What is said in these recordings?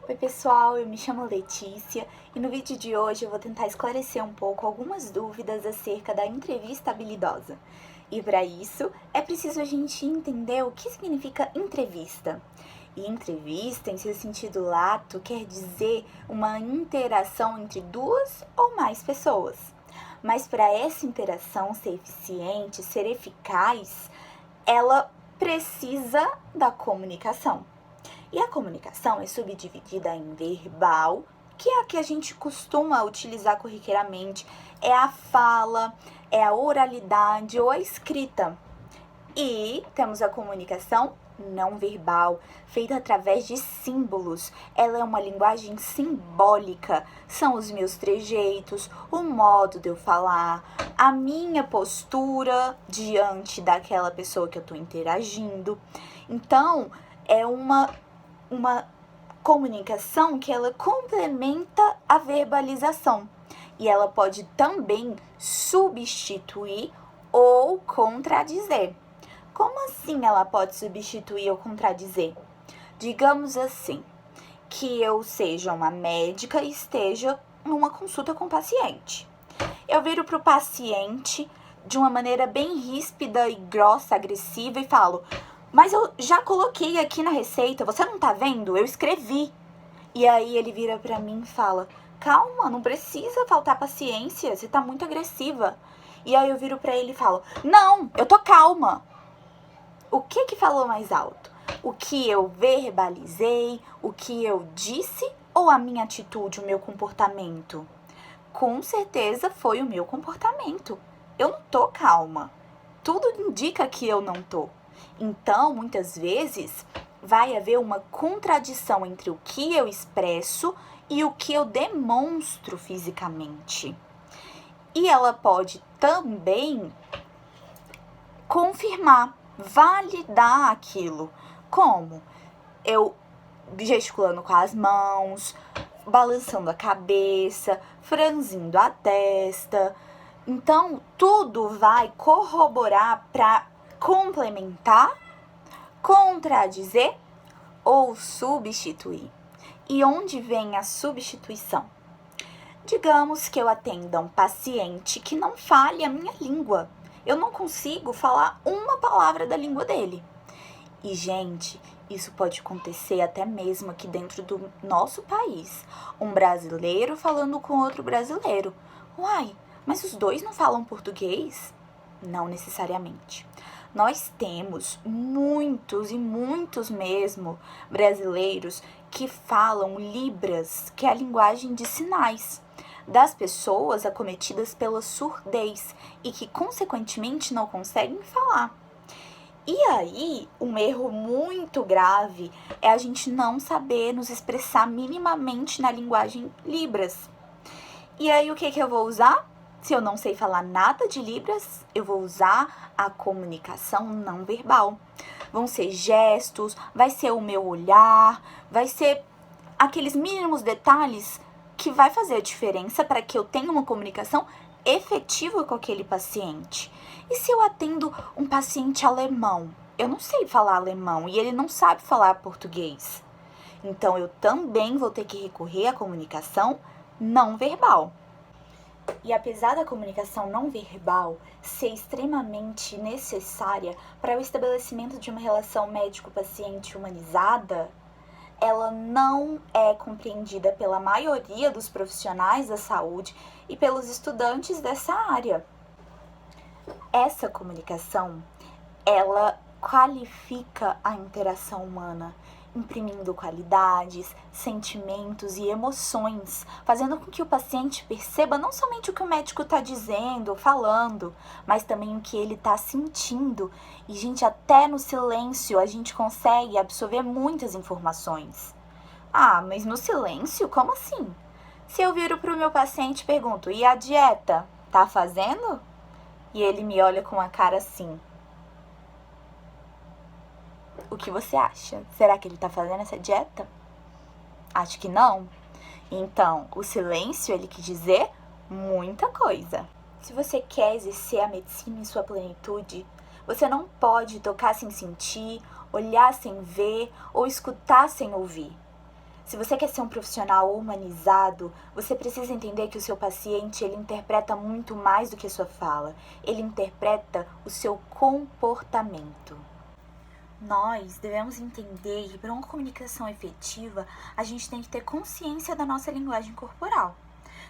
Oi pessoal, eu me chamo Letícia e no vídeo de hoje eu vou tentar esclarecer um pouco algumas dúvidas acerca da entrevista habilidosa. E para isso é preciso a gente entender o que significa entrevista. E entrevista, em seu sentido lato, quer dizer uma interação entre duas ou mais pessoas. Mas para essa interação ser eficiente, ser eficaz, ela precisa da comunicação. E a comunicação é subdividida em verbal, que é a que a gente costuma utilizar corriqueiramente, é a fala, é a oralidade ou a escrita. E temos a comunicação não verbal, feita através de símbolos. Ela é uma linguagem simbólica, são os meus trejeitos, o modo de eu falar, a minha postura diante daquela pessoa que eu estou interagindo. Então, é uma comunicação que ela complementa a verbalização e ela pode também substituir ou contradizer. Como assim ela pode substituir ou contradizer? Digamos assim, que eu seja uma médica e esteja numa consulta com o paciente. Eu viro para o paciente de uma maneira bem ríspida e grossa, agressiva e falo: mas eu já coloquei aqui na receita, você não tá vendo? Eu escrevi. E aí ele vira pra mim e fala: calma, não precisa faltar paciência, você tá muito agressiva. E aí eu viro pra ele e falo: não, eu tô calma. O que falou mais alto? O que eu verbalizei, o que eu disse ou a minha atitude, o meu comportamento? Com certeza foi o meu comportamento. Eu não tô calma. Tudo indica que eu não tô. Então, muitas vezes, vai haver uma contradição entre o que eu expresso e o que eu demonstro fisicamente. E ela pode também confirmar, validar aquilo. Como? Eu gesticulando com as mãos, balançando a cabeça, franzindo a testa. Então, tudo vai corroborar para complementar, contradizer ou substituir. E onde vem a substituição? Digamos que eu atenda um paciente que não fale a minha língua. Eu não consigo falar uma palavra da língua dele. E, gente, isso pode acontecer até mesmo aqui dentro do nosso país. Um brasileiro falando com outro brasileiro. Uai, mas os dois não falam português? Não necessariamente. Nós temos muitos e muitos mesmo brasileiros que falam Libras, que é a linguagem de sinais das pessoas acometidas pela surdez e que, consequentemente, não conseguem falar. E aí, um erro muito grave é a gente não saber nos expressar minimamente na linguagem Libras. E aí, o que eu vou usar? Se eu não sei falar nada de Libras, eu vou usar a comunicação não verbal. Vão ser gestos, vai ser o meu olhar, vai ser aqueles mínimos detalhes que vai fazer a diferença para que eu tenha uma comunicação efetiva com aquele paciente. E se eu atendo um paciente alemão? Eu não sei falar alemão e ele não sabe falar português. Então, eu também vou ter que recorrer à comunicação não verbal. E apesar da comunicação não verbal ser extremamente necessária para o estabelecimento de uma relação médico-paciente humanizada, ela não é compreendida pela maioria dos profissionais da saúde e pelos estudantes dessa área. Essa comunicação, ela qualifica a interação humana, imprimindo qualidades, sentimentos e emoções, fazendo com que o paciente perceba não somente o que o médico está dizendo ou falando, mas também o que ele está sentindo. E, gente, até no silêncio a gente consegue absorver muitas informações. Ah, mas no silêncio? Como assim? Se eu viro para o meu paciente e pergunto: e a dieta? Tá fazendo? E ele me olha com uma cara assim: o que você acha? Será que ele tá fazendo essa dieta? Acho que não. Então, o silêncio, ele quis dizer muita coisa. Se você quer exercer a medicina em sua plenitude, você não pode tocar sem sentir, olhar sem ver ou escutar sem ouvir. Se você quer ser um profissional humanizado, você precisa entender que o seu paciente, ele interpreta muito mais do que a sua fala. Ele interpreta o seu comportamento. Nós devemos entender que para uma comunicação efetiva, a gente tem que ter consciência da nossa linguagem corporal.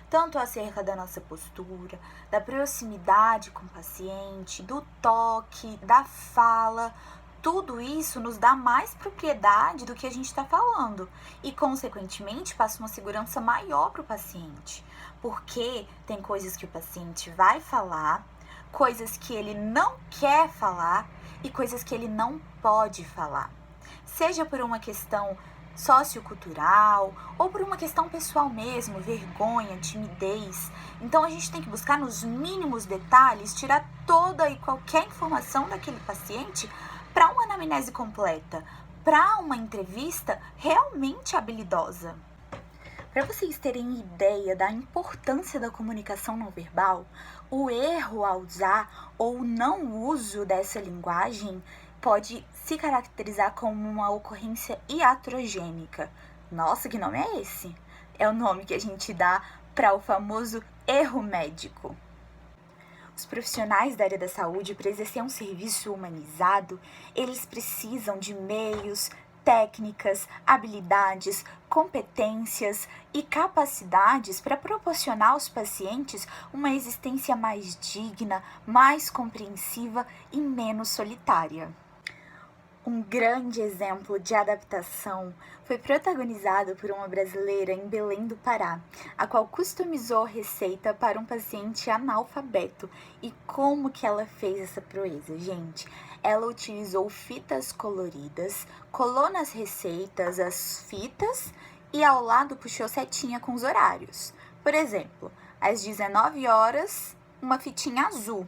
Tanto acerca da nossa postura, da proximidade com o paciente, do toque, da fala. Tudo isso nos dá mais propriedade do que a gente está falando e, consequentemente, passa uma segurança maior para o paciente, porque tem coisas que o paciente vai falar, coisas que ele não quer falar e coisas que ele não pode falar, seja por uma questão sociocultural ou por uma questão pessoal mesmo, vergonha, timidez. Então a gente tem que buscar nos mínimos detalhes, tirar toda e qualquer informação daquele paciente para uma anamnese completa, para uma entrevista realmente habilidosa. Para vocês terem ideia da importância da comunicação não verbal, o erro ao usar ou não uso dessa linguagem pode se caracterizar como uma ocorrência iatrogênica. Nossa, que nome é esse? É o nome que a gente dá para o famoso erro médico. Os profissionais da área da saúde, para exercer um serviço humanizado, eles precisam de meios, técnicas, habilidades, competências e capacidades para proporcionar aos pacientes uma existência mais digna, mais compreensiva e menos solitária. Um grande exemplo de adaptação foi protagonizado por uma brasileira em Belém do Pará, a qual customizou a receita para um paciente analfabeto. E como que ela fez essa proeza, gente? Ela utilizou fitas coloridas, colou nas receitas as fitas e ao lado puxou setinha com os horários. Por exemplo, às 19 horas, uma fitinha azul.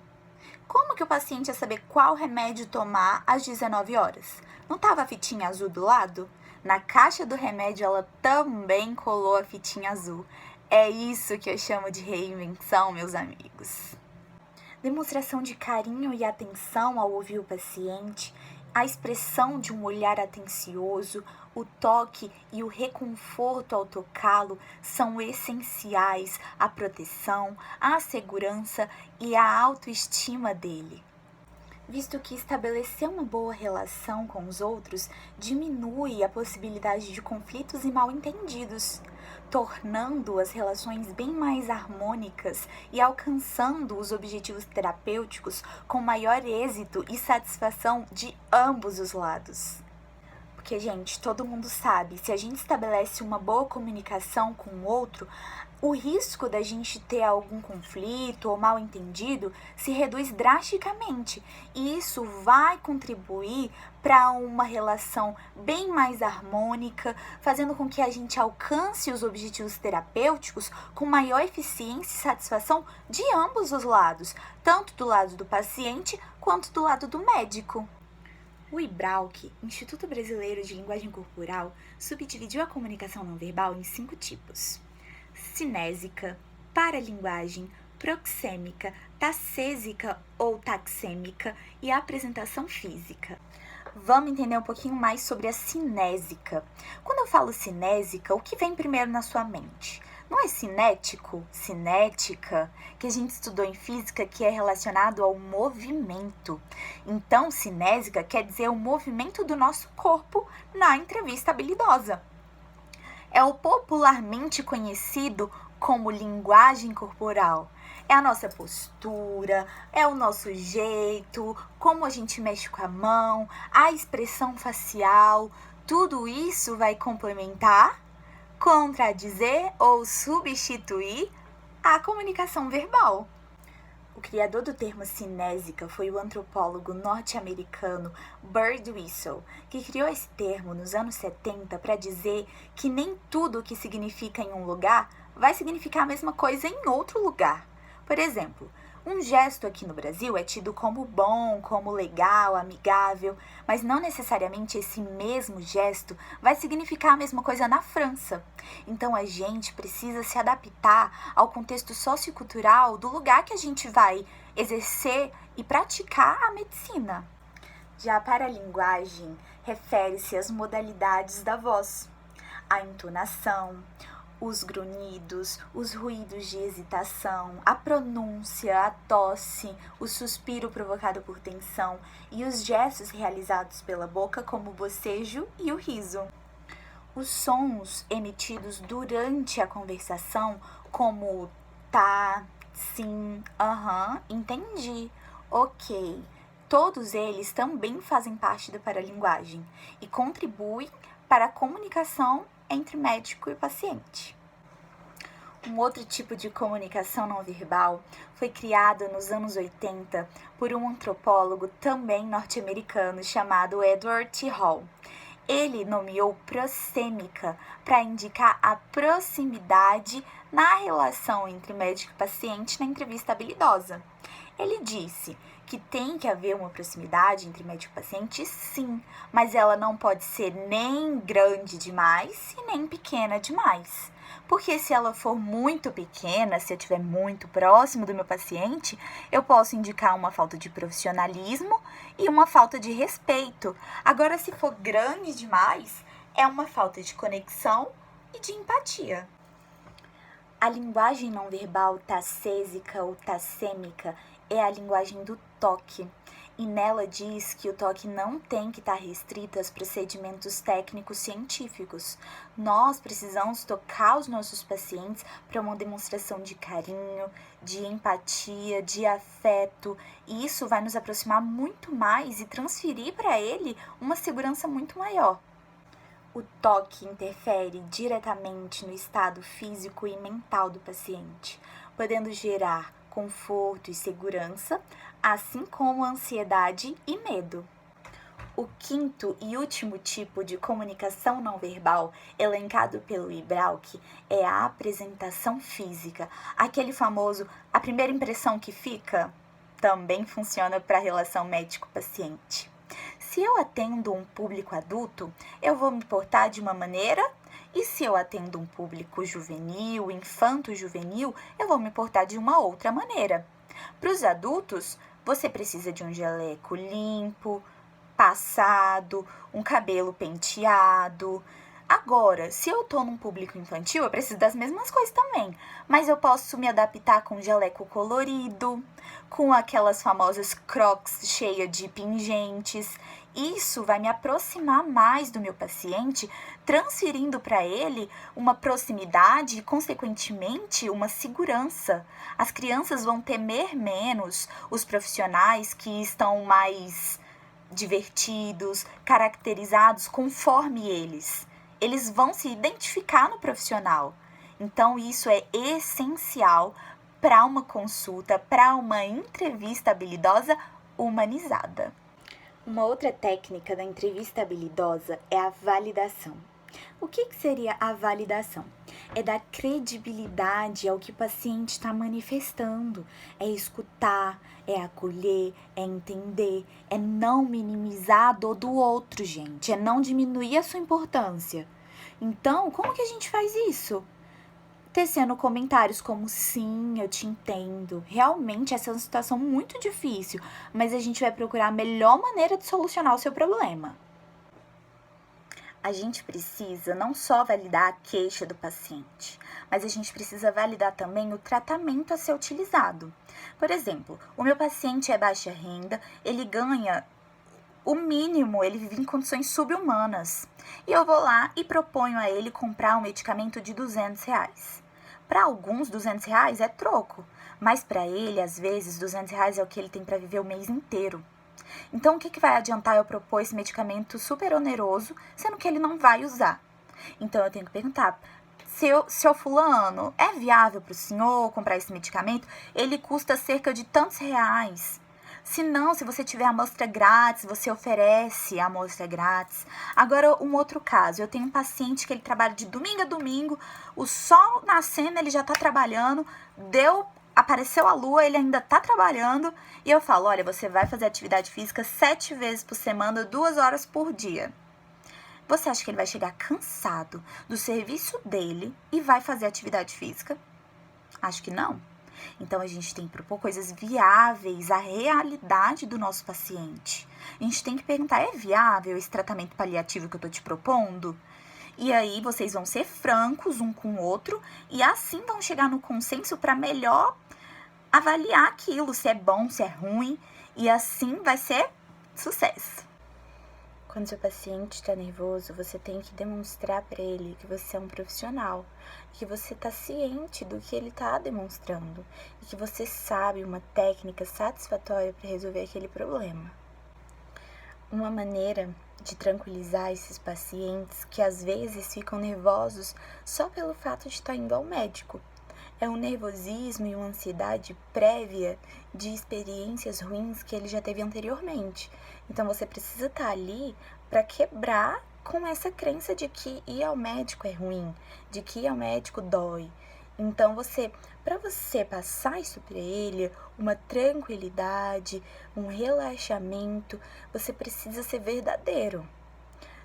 Como que o paciente ia saber qual remédio tomar às 19 horas? Não estava a fitinha azul do lado? Na caixa do remédio ela também colou a fitinha azul. É isso que eu chamo de reinvenção, meus amigos. Demonstração de carinho e atenção ao ouvir o paciente, a expressão de um olhar atencioso, o toque e o reconforto ao tocá-lo são essenciais à proteção, à segurança e à autoestima dele. Visto que estabelecer uma boa relação com os outros diminui a possibilidade de conflitos e mal-entendidos, tornando as relações bem mais harmônicas e alcançando os objetivos terapêuticos com maior êxito e satisfação de ambos os lados. Porque, gente, todo mundo sabe, se a gente estabelece uma boa comunicação com o outro, o risco da gente ter algum conflito ou mal-entendido se reduz drasticamente. E isso vai contribuir para uma relação bem mais harmônica, fazendo com que a gente alcance os objetivos terapêuticos com maior eficiência e satisfação de ambos os lados, tanto do lado do paciente quanto do lado do médico. O IBRALC, Instituto Brasileiro de Linguagem Corporal, subdividiu a comunicação não verbal em 5 tipos: cinésica, paralinguagem, proxêmica, taxésica ou taxêmica e apresentação física. Vamos entender um pouquinho mais sobre a cinésica. Quando eu falo cinésica, o que vem primeiro na sua mente? Não é cinético, cinética, que a gente estudou em física, que é relacionado ao movimento. Então, cinésica quer dizer o movimento do nosso corpo na entrevista habilidosa. É o popularmente conhecido como linguagem corporal. É a nossa postura, é o nosso jeito, como a gente mexe com a mão, a expressão facial. Tudo isso vai complementar, contradizer ou substituir a comunicação verbal. O criador do termo cinésica foi o antropólogo norte-americano Bird Whistle, que criou esse termo nos anos 70 para dizer que nem tudo o que significa em um lugar vai significar a mesma coisa em outro lugar. Por exemplo, um gesto aqui no Brasil é tido como bom, como legal, amigável, mas não necessariamente esse mesmo gesto vai significar a mesma coisa na França. Então a gente precisa se adaptar ao contexto sociocultural do lugar que a gente vai exercer e praticar a medicina. Já para a linguagem, refere-se às modalidades da voz. a entonação, os grunhidos, os ruídos de hesitação, a pronúncia, a tosse, o suspiro provocado por tensão e os gestos realizados pela boca, como o bocejo e o riso. Os sons emitidos durante a conversação, como tá, sim, aham, entendi, ok. Todos eles também fazem parte da paralinguagem e contribuem para a comunicação entre médico e paciente. Um outro tipo de comunicação não verbal foi criado nos anos 80 por um antropólogo também norte-americano chamado Edward T. Hall. Ele nomeou prosêmica para indicar a proximidade na relação entre médico e paciente na entrevista habilidosa. Ele disse que tem que haver uma proximidade entre médico e paciente, sim, mas ela não pode ser nem grande demais e nem pequena demais. Porque se ela for muito pequena, se eu estiver muito próximo do meu paciente, eu posso indicar uma falta de profissionalismo e uma falta de respeito. Agora, se for grande demais, é uma falta de conexão e de empatia. A linguagem não verbal tassésica ou tassêmica é a linguagem do toque, e nela diz que o toque não tem que estar restrito aos procedimentos técnicos científicos. Nós precisamos tocar os nossos pacientes para uma demonstração de carinho, de empatia, de afeto, e isso vai nos aproximar muito mais e transferir para ele uma segurança muito maior. O toque interfere diretamente no estado físico e mental do paciente, podendo gerar conforto e segurança, assim como ansiedade e medo. O quinto e último tipo de comunicação não verbal elencado pelo Ibrauch é a apresentação física, aquele famoso "a primeira impressão que fica" também funciona para a relação médico-paciente. Se eu atendo um público adulto, eu vou me portar de uma maneira, e se eu atendo um público juvenil, infanto-juvenil, eu vou me portar de uma outra maneira. Para os adultos, você precisa de um jaleco limpo, passado, um cabelo penteado. Agora, se eu tô num público infantil, eu preciso das mesmas coisas também, mas eu posso me adaptar com jaleco colorido, com aquelas famosas crocs cheias de pingentes. Isso vai me aproximar mais do meu paciente, transferindo para ele uma proximidade e, consequentemente, uma segurança. As crianças vão temer menos os profissionais que estão mais divertidos, caracterizados conforme eles. Eles vão se identificar no profissional. Então, isso é essencial para uma consulta, para uma entrevista habilidosa humanizada. Uma outra técnica da entrevista habilidosa é a validação. O que seria a validação? É dar credibilidade ao que o paciente está manifestando, é escutar, é acolher, é entender, é não minimizar a dor do outro, gente, é não diminuir a sua importância. Então, como que a gente faz isso? Tecendo comentários como: sim, eu te entendo, realmente essa é uma situação muito difícil, mas a gente vai procurar a melhor maneira de solucionar o seu problema. A gente precisa não só validar a queixa do paciente, mas a gente precisa validar também o tratamento a ser utilizado. Por exemplo, o meu paciente é baixa renda, ele ganha o mínimo, ele vive em condições subhumanas. E eu vou lá e proponho a ele comprar um medicamento de R$200. Para alguns, R$200 é troco, mas para ele, às vezes, R$200 é o que ele tem para viver o mês inteiro. Então, o que vai adiantar eu propor esse medicamento super oneroso, sendo que ele não vai usar? Então, eu tenho que perguntar: seu fulano, é viável para o senhor comprar esse medicamento? Ele custa cerca de tantos reais. Se não, se você tiver amostra grátis, você oferece a amostra grátis. Agora, um outro caso, eu tenho um paciente que ele trabalha de domingo a domingo, o sol nascendo, ele já está trabalhando, apareceu a lua, ele ainda está trabalhando, e eu falo: olha, você vai fazer atividade física 7 vezes por semana, 2 horas por dia. Você acha que ele vai chegar cansado do serviço dele e vai fazer atividade física? Acho que não. Então, a gente tem que propor coisas viáveis à realidade do nosso paciente. A gente tem que perguntar: é viável esse tratamento paliativo que eu estou te propondo? E aí vocês vão ser francos um com o outro e assim vão chegar no consenso para melhor avaliar aquilo, se é bom, se é ruim, e assim vai ser sucesso. Quando seu paciente está nervoso, você tem que demonstrar para ele que você é um profissional, que você está ciente do que ele está demonstrando e que você sabe uma técnica satisfatória para resolver aquele problema. Uma maneira de tranquilizar esses pacientes que às vezes ficam nervosos só pelo fato de estar indo ao médico é um nervosismo e uma ansiedade prévia de experiências ruins que ele já teve anteriormente. Então você precisa estar ali para quebrar com essa crença de que ir ao médico é ruim, de que ir ao médico dói. Então para você passar isso para ele, uma tranquilidade, um relaxamento, você precisa ser verdadeiro.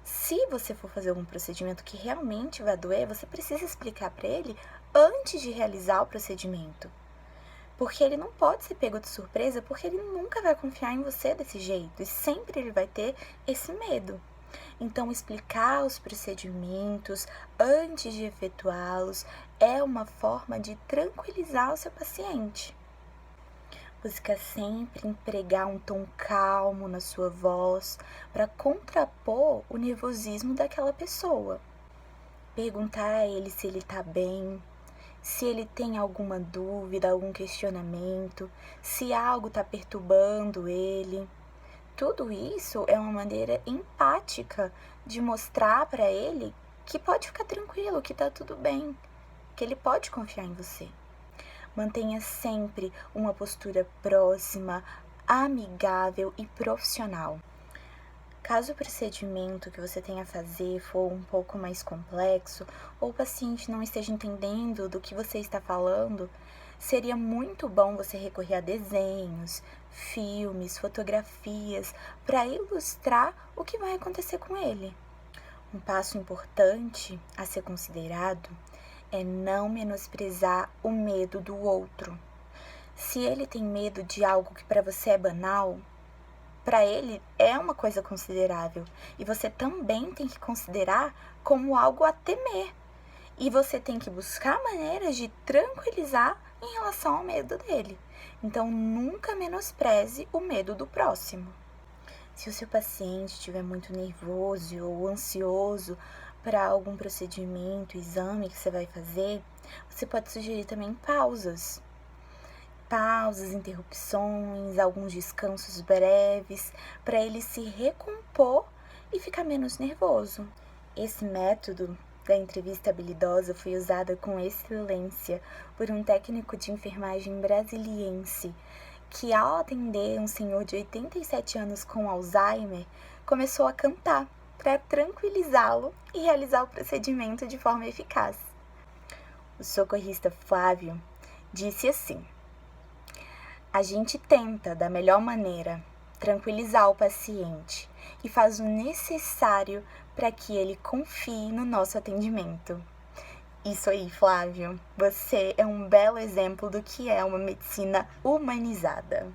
Se você for fazer algum procedimento que realmente vai doer, você precisa explicar para ele antes de realizar o procedimento. Porque ele não pode ser pego de surpresa, porque ele nunca vai confiar em você desse jeito e sempre ele vai ter esse medo. Então, explicar os procedimentos antes de efetuá-los é uma forma de tranquilizar o seu paciente. Busca sempre empregar um tom calmo na sua voz para contrapor o nervosismo daquela pessoa. Perguntar a ele se ele está bem, se ele tem alguma dúvida, algum questionamento, se algo está perturbando ele. Tudo isso é uma maneira empática de mostrar para ele que pode ficar tranquilo, que está tudo bem, que ele pode confiar em você. Mantenha sempre uma postura próxima, amigável e profissional. Caso o procedimento que você tenha a fazer for um pouco mais complexo ou o paciente não esteja entendendo do que você está falando, seria muito bom você recorrer a desenhos, filmes, fotografias para ilustrar o que vai acontecer com ele. Um passo importante a ser considerado é não menosprezar o medo do outro. Se ele tem medo de algo que para você é banal, para ele é uma coisa considerável. E você também tem que considerar como algo a temer. E você tem que buscar maneiras de tranquilizar em relação ao medo dele. Então, nunca menospreze o medo do próximo. Se o seu paciente estiver muito nervoso ou ansioso para algum procedimento, exame que você vai fazer, você pode sugerir também pausas, interrupções, alguns descansos breves, para ele se recompor e ficar menos nervoso. Esse método da entrevista habilidosa foi usado com excelência por um técnico de enfermagem brasiliense, que ao atender um senhor de 87 anos com Alzheimer, começou a cantar para tranquilizá-lo e realizar o procedimento de forma eficaz. O socorrista Flávio disse assim: a gente tenta, da melhor maneira, tranquilizar o paciente e faz o necessário para que ele confie no nosso atendimento. Isso aí, Flávio, você é um belo exemplo do que é uma medicina humanizada.